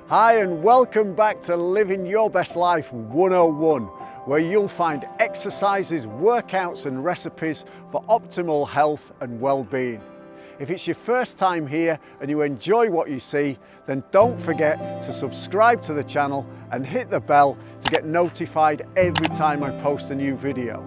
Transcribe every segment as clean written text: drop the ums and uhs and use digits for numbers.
Hi and welcome back to Living Your Best Life 101, where you'll find exercises, workouts and recipes for optimal health and well-being. If it's your first time here and you enjoy what you see, then don't forget to subscribe to the channel and hit the bell to get notified every time I post a new video.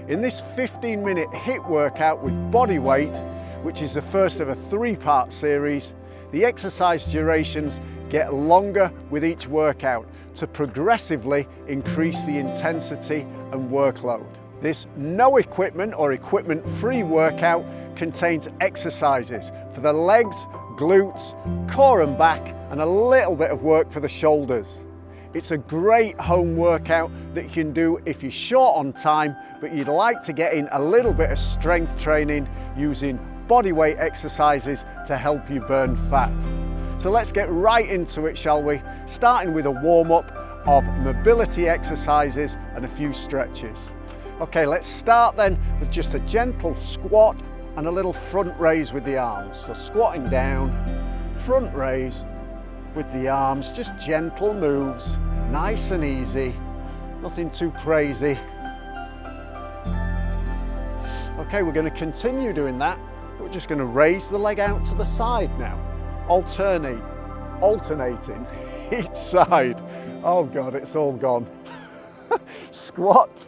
In this 15-minute HIIT workout with bodyweight, which is the first of a 3-part series, the exercise durations get longer with each workout to progressively increase the intensity and workload. This no equipment or equipment-free workout contains exercises for the legs, glutes, core and back, and a little bit of work for the shoulders. It's a great home workout that you can do if you're short on time, but you'd like to get in a little bit of strength training using bodyweight exercises to help you burn fat. So let's get right into it, shall we? Starting with a warm-up of mobility exercises and a few stretches. Okay, let's start then with just a gentle squat and a little front raise with the arms. So squatting down, front raise with the arms, just gentle moves, nice and easy, nothing too crazy. Okay, we're going to continue doing that. We're just going to raise the leg out to the side now. Alternating each side. Oh God, it's all gone. Squat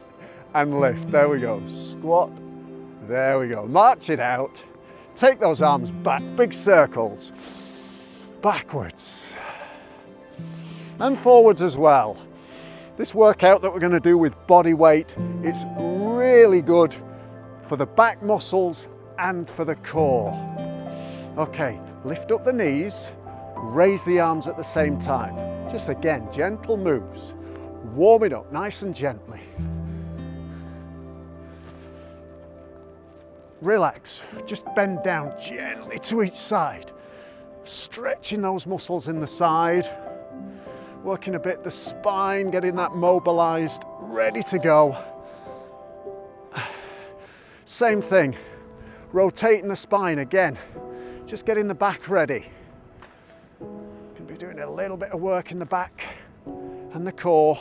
and lift. There we go. Squat. There we go. March it out. Take those arms back. Big circles. Backwards. And forwards as well. This workout that we're going to do with body weight, it's really good for the back muscles and for the core. Okay, lift up the knees, raise the arms at the same time. Just again, gentle moves. Warm it up nice and gently. Relax, just bend down gently to each side. Stretching those muscles in the side. Working a bit the spine, getting that mobilized, ready to go. Same thing, rotating the spine again. Just getting the back ready. Can be doing a little bit of work in the back and the core.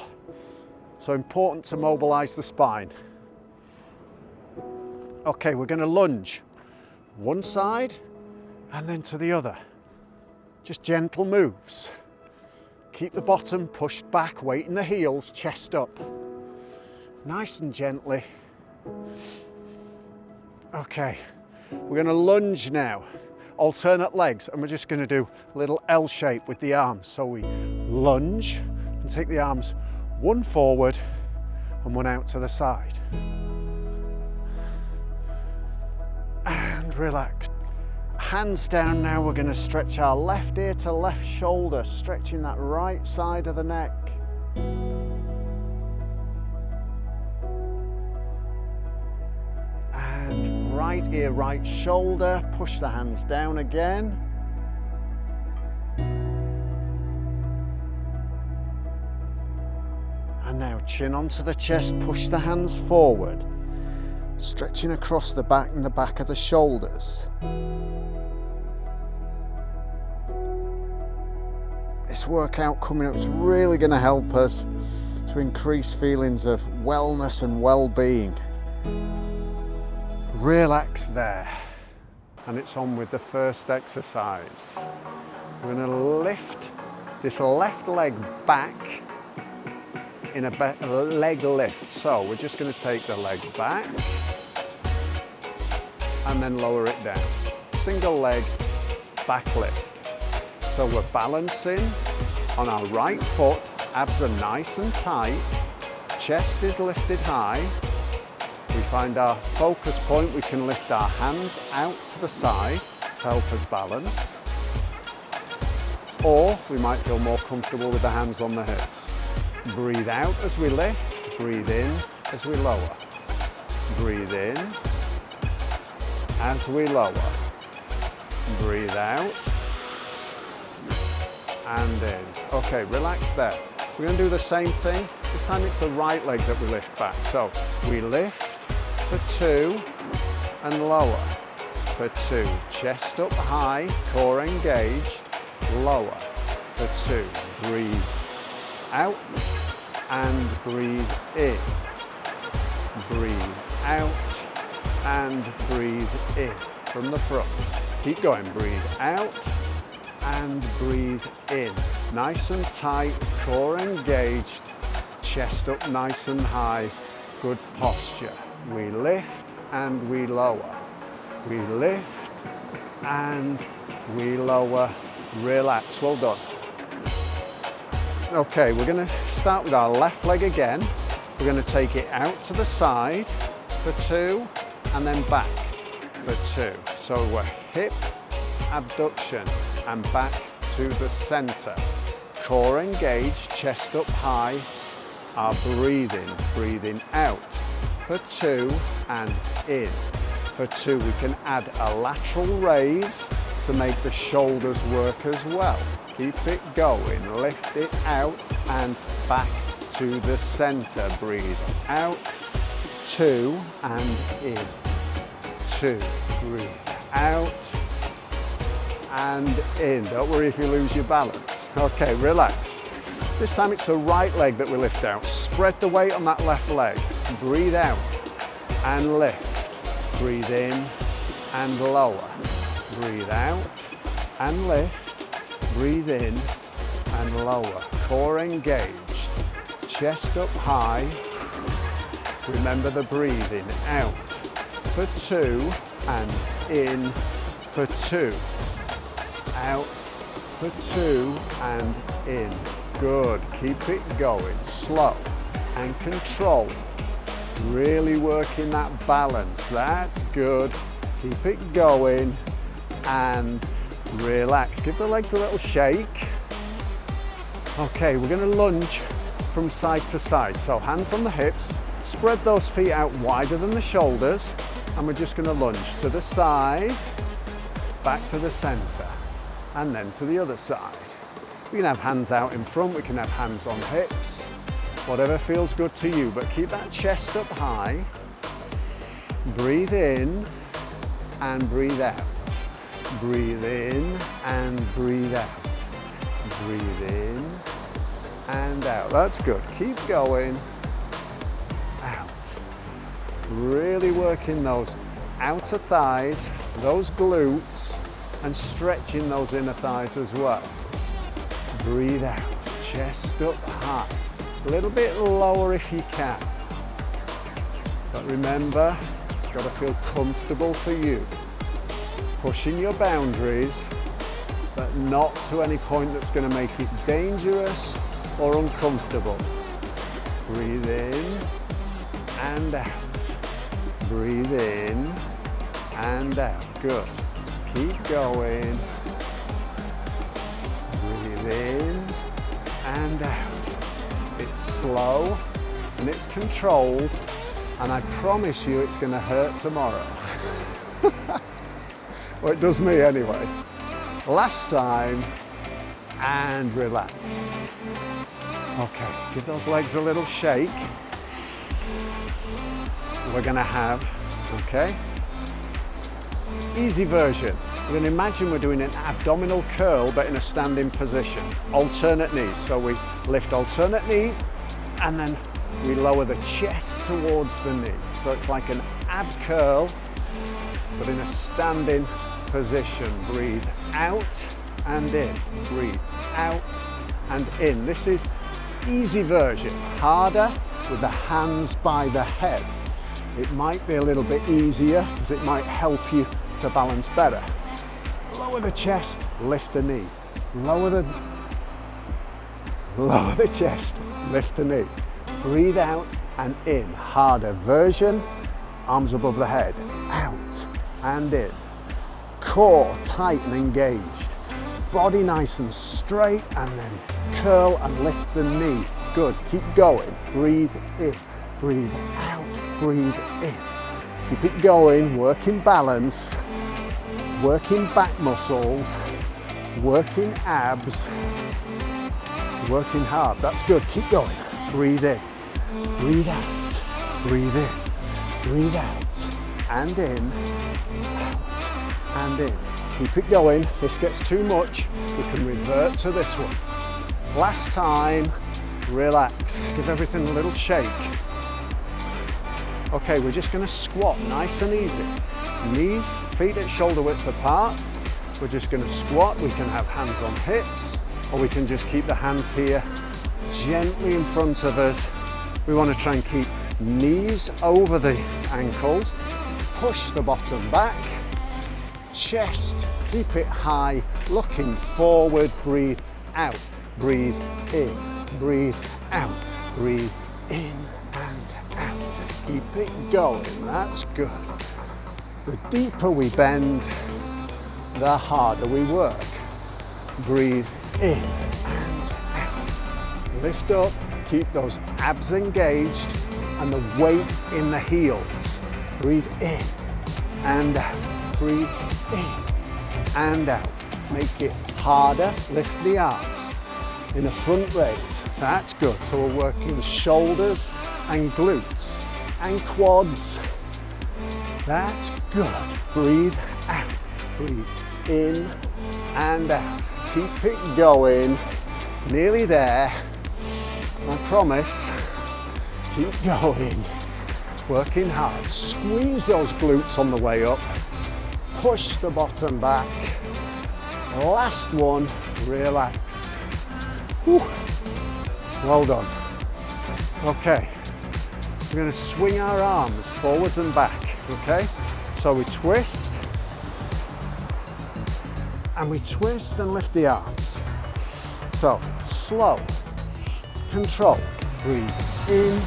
So important to mobilize the spine. Okay, we're going to lunge one side and then to the other. Just gentle moves. Keep the bottom pushed back, weight in the heels, chest up. Nice and gently. Okay, we're going to lunge now. Alternate legs, and we're just going to do a little L shape with the arms. So we lunge and take the arms one forward and one out to the side. And relax. Hands down now, we're going to stretch our left ear to left shoulder, stretching that right side of the neck. And right ear, right shoulder, push the hands down again. And now chin onto the chest, push the hands forward, stretching across the back and the back of the shoulders. This workout coming up is really going to help us to increase feelings of wellness and well-being. Relax there. And it's on with the first exercise. We're going to lift this left leg back in a leg lift. So we're just going to take the leg back and then lower it down. Single leg back lift. So we're balancing on our right foot, abs are nice and tight, chest is lifted high. We find our focus point, we can lift our hands out to the side to help us balance. Or we might feel more comfortable with the hands on the hips. Breathe out as we lift, breathe in as we lower. Breathe in as we lower. Breathe out and in. Okay, relax there. We're going to do the same thing. This time it's the right leg that we lift back. So we lift for 2 and lower for 2. Chest up high, core engaged, lower for 2. Breathe out and breathe in. Breathe out and breathe in from the front. Keep going. Breathe out and breathe in. Nice and tight, core engaged, chest up nice and high. Good posture. We lift and we lower. We lift and we lower. Relax. Well done. Okay, we're going to start with our left leg again. We're going to take it out to the side for 2 and then back for 2. So we're hip abduction and back to the center. Core engaged, chest up high. Our breathing out for 2 and in. For 2, we can add a lateral raise to make the shoulders work as well. Keep it going, lift it out and back to the center. Breathe out, 2 and in. 2, breathe out and in. Don't worry if you lose your balance. Okay, relax. This time it's the right leg that we lift out. Spread the weight on that left leg. Breathe out and lift. Breathe in and lower. Breathe out and lift. Breathe in and lower. Core engaged. Chest up high. Remember the breathing. Out for 2 and in for 2. Out for 2 and in. Good. Keep it going. Slow and controlled. Really working that balance. That's good. Keep it going and relax. Give the legs a little shake. Okay, we're going to lunge from side to side. So hands on the hips. Spread those feet out wider than the shoulders. And we're just going to lunge to the side, back to the center, and then to the other side. We can have hands out in front, we can have hands on hips, whatever feels good to you, but keep that chest up high. Breathe in and breathe out. Breathe in and breathe out. Breathe in and out. That's good. Keep going. Out. Really working those outer thighs, those glutes, and stretching those inner thighs as well. Breathe out, chest up high. A little bit lower if you can. But remember, it's got to feel comfortable for you. Pushing your boundaries, but not to any point that's going to make it dangerous or uncomfortable. Breathe in and out. Breathe in and out. Good. Keep going. Breathe in and out. It's slow and it's controlled, and I promise you it's going to hurt tomorrow. Well, it does me anyway. Last time, and relax. Okay, give those legs a little shake. We're going to have, okay, easy version. We're going to imagine we're doing an abdominal curl but in a standing position. Alternate knees. So we lift alternate knees and then we lower the chest towards the knee. So it's like an ab curl but in a standing position. Breathe out and in. Breathe out and in. This is easy version. Harder with the hands by the head. It might be a little bit easier because it might help you to balance better. Lower the chest, lift the knee. Lower the chest, lift the knee. Breathe out and in. Harder version, arms above the head. Out and in. Core tight and engaged. Body nice and straight, and then curl and lift the knee. Good, keep going. Breathe in, breathe out, breathe in. Keep it going, working balance, working back muscles, working abs, working hard. That's good, keep going. Breathe in, breathe out, breathe in, breathe out, and in, out, and in. Keep it going. If this gets too much, we can revert to this one. Last time, relax. Give everything a little shake. Okay, we're just gonna squat nice and easy. Knees, feet at shoulder width apart. We're just gonna squat. We can have hands on hips, or we can just keep the hands here gently in front of us. We wanna try and keep knees over the ankles. Push the bottom back. Chest, keep it high, looking forward. Breathe out, breathe in, breathe out, breathe in and out. Keep it going, that's good. The deeper we bend, the harder we work. Breathe in and out. Lift up, keep those abs engaged and the weight in the heels. Breathe in and out. Breathe in and out. Make it harder. Lift the arms in a front raise. That's good. So we're working shoulders and glutes and quads. That's good. Breathe out. Breathe in and out. Keep it going. Nearly there. I promise. Keep going. Working hard. Squeeze those glutes on the way up. Push the bottom back. Last one, relax. Whew. Well done. Okay, we're going to swing our arms forwards and back, okay? So we twist, and lift the arms. So, slow, control. Breathe in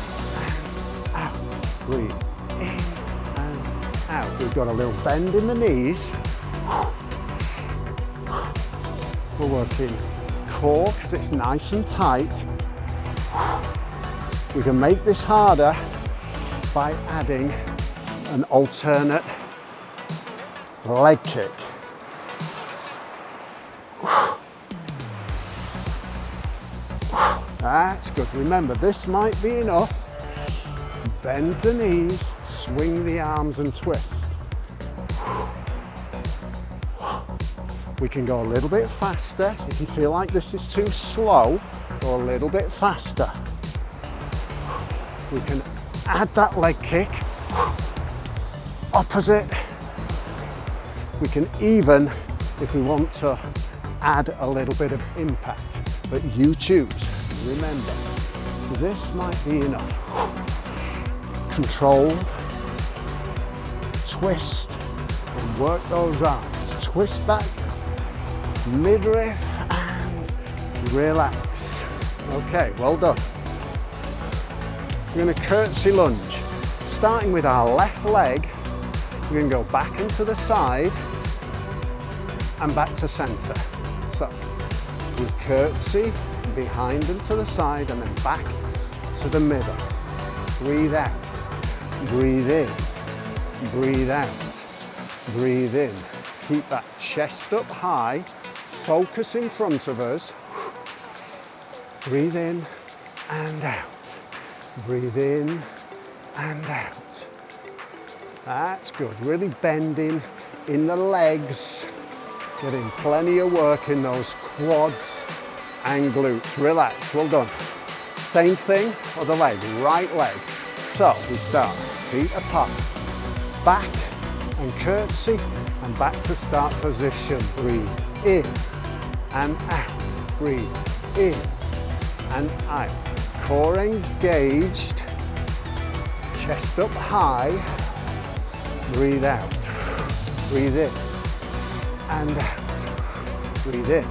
and out. Breathe in and out. We've got a little bend in the knees. We're working core because it's nice and tight. We can make this harder by adding an alternate leg kick. That's good. Remember, this might be enough. Bend the knees, swing the arms and twist. We can go a little bit faster. If you feel like this is too slow, go a little bit faster. We can add that leg kick. Opposite. We can even, if we want to, add a little bit of impact, but you choose. Remember, this might be enough. Control, twist, and work those arms. Twist back, midriff, and relax. Okay, well done. We're going to curtsy lunge. Starting with our left leg, we're going to go back and to the side and back to center. So, we curtsy behind and to the side and then back to the middle. Breathe out, breathe in, breathe out, breathe in. Keep that chest up high, focus in front of us. Breathe in and out. Breathe in and out. That's good. Really bending in the legs. Getting plenty of work in those quads and glutes. Relax, well done. Same thing, other leg, right leg. So we start, feet apart, back and curtsy, and back to start position. Breathe in and out. Breathe in and out. Core engaged, chest up high. Breathe out. Breathe in and out. Breathe in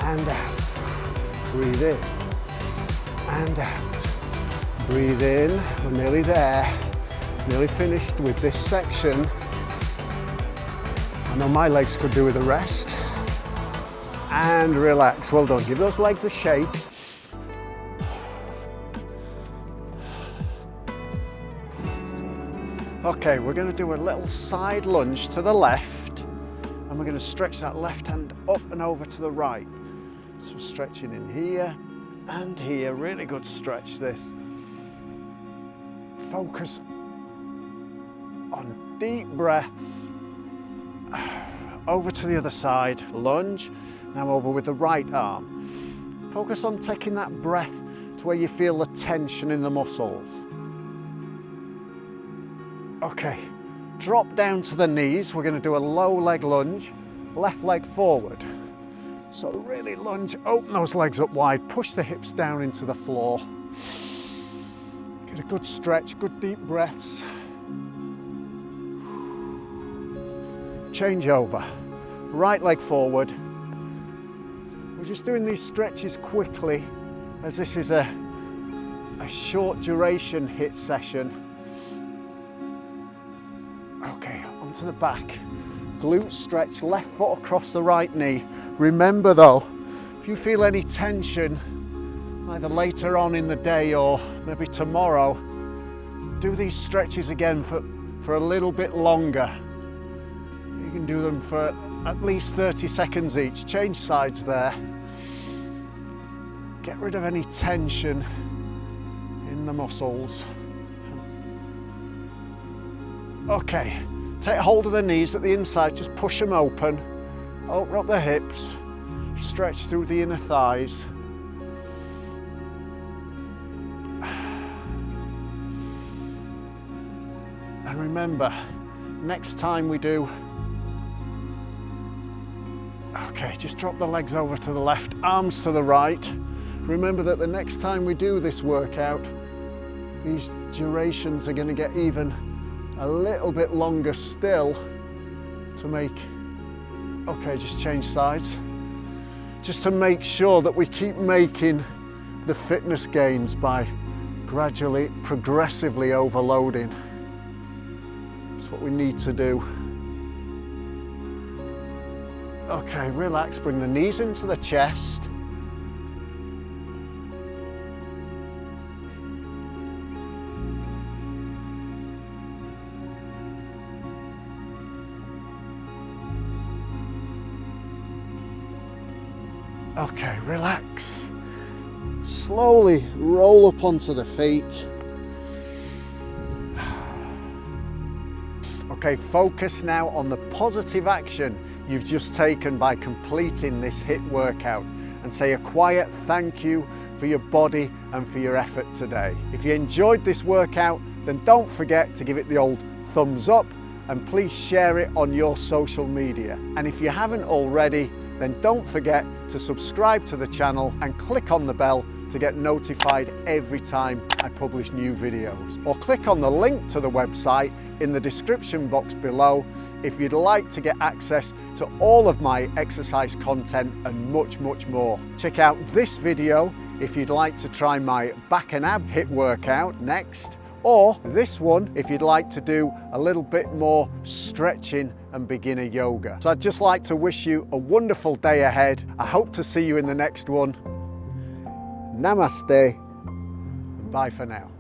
and out. Breathe in and out. Breathe in. We're nearly there. Nearly finished with this section. I know my legs could do with a rest. And relax. Well done. Give those legs a shake. Okay, we're going to do a little side lunge to the left, and we're going to stretch that left hand up and over to the right. So stretching in here and here. Really good stretch this. Focus on deep breaths. Over to the other side, lunge. Now over with the right arm. Focus on taking that breath to where you feel the tension in the muscles. Okay, drop down to the knees. We're going to do a low leg lunge, left leg forward. So really lunge, open those legs up wide, push the hips down into the floor. Get a good stretch, good deep breaths. Change over, right leg forward. We're just doing these stretches quickly as this is a short duration HIIT session. Okay, onto the back. Glute stretch, left foot across the right knee. Remember though, if you feel any tension, either later on in the day or maybe tomorrow, do these stretches again for a little bit longer. You can do them for at least 30 seconds each. Change sides there. Get rid of any tension in the muscles. Okay, take hold of the knees at the inside, just push them open. Open up the hips, stretch through the inner thighs. And remember, next time we do, okay, just drop the legs over to the left, arms to the right. Remember that the next time we do this workout, these durations are going to get even a little bit longer still to make, okay, just change sides, just to make sure that we keep making the fitness gains by gradually, progressively overloading. That's what we need to do. Okay, relax, bring the knees into the chest. Okay, relax. Slowly roll up onto the feet. Okay, focus now on the positive action you've just taken by completing this HIIT workout, and say a quiet thank you for your body and for your effort today. If you enjoyed this workout, then don't forget to give it the old thumbs up, and please share it on your social media. And if you haven't already, then don't forget to subscribe to the channel and click on the bell to get notified every time I publish new videos. Or click on the link to the website in the description box below if you'd like to get access to all of my exercise content and much, much more. Check out this video if you'd like to try my back and ab HIIT workout next, or this one if you'd like to do a little bit more stretching and beginner yoga. So I'd just like to wish you a wonderful day ahead. I hope to see you in the next one. Namaste. Bye for now.